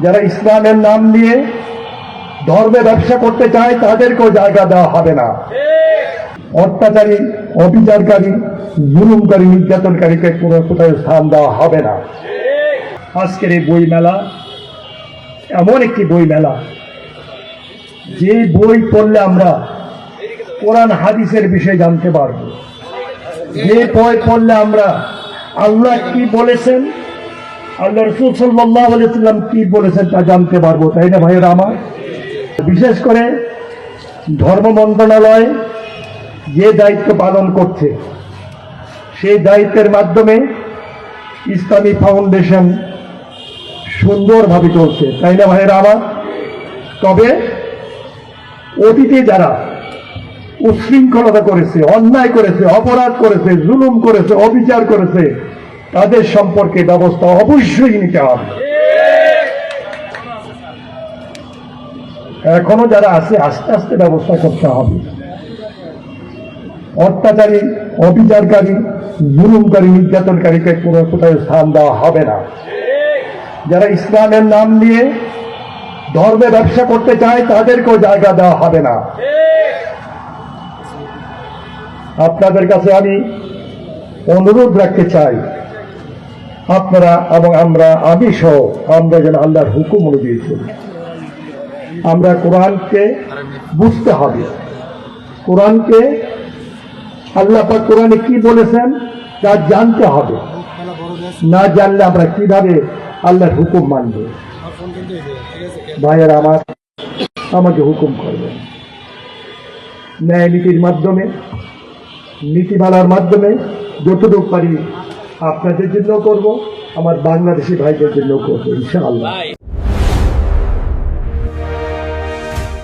যারা ইসলামের নাম নিয়ে ধর্মে ব্যবসা করতে চায় তাদেরকেও জায়গা দেওয়া হবে না। অত্যাচারী, অবিচারকারী, জুলুমকারী, নির্যাতনকারীকে কোনো কোথাও স্থান দেওয়া হবে না। আজকের এই বই মেলা এমন একটি বই মেলা, যে বই পড়লে আমরা কোরআন হাদিসের বিষয়ে জানতে পারব, যে বই পড়লে আমরা আল্লাহ কি বলেছেন, আল্লাহ রাসূল সাল্লাল্লাহু আলাইহি ওয়াসাল্লাম কি বলেছেন তা জানতে পারবো, তাই না ভাইয়েরা আমার? বিশেষ করে ধর্ম মন্ত্রণালয় যে দায়িত্ব পালন করছে, সেই দায়িত্বের মাধ্যমে ইসলামী ফাউন্ডেশন সুন্দরভাবে চলছে, তাই না ভাইয়েরা আমার? তবে অতীতে যারা উচ্ছৃঙ্খলতা করেছে, অন্যায় করেছে, অপরাধ করেছে, জুলুম করেছে, অবিচার করেছে, তাদের সম্পর্কে ব্যবস্থা অবশ্যই নিতে হবে। এখনো যারা আছে আস্তে আস্তে ব্যবস্থা করতে হবে। অত্যাচারী, অবিচারকারী, জুলুমকারী, নির্যাতনকারীকে কোনো কোথাও স্থান দেওয়া হবে না। যারা ইসলামের নাম নিয়ে ধর্মে ব্যবসা করতে চায় তাদেরকেও জায়গা দেওয়া হবে না। আপনাদের কাছে আমি অনুরোধ রাখতে চাই, আপনারা এবং আমি সহ আমরা যেন আল্লাহর হুকুম অনুযায়ী চলি। আমরা কোরআনকে বুঝতে হবে, কোরআনকে আল্লাহ পাক কোরআনে কি বলেছেন তা জানতে হবে। না জানলে আমরা কিভাবে আল্লাহর হুকুম মানব? ভাইয়েরা আমার, আমাকে হুকুম করবেন ন্যায় নীতির মাধ্যমে, নীতিমালার মাধ্যমে যতটুকু পারি আপনাদের জন্য করব, আমার বাংলাদেশি ভাইদের জন্য করবো ইনশাআল্লাহ।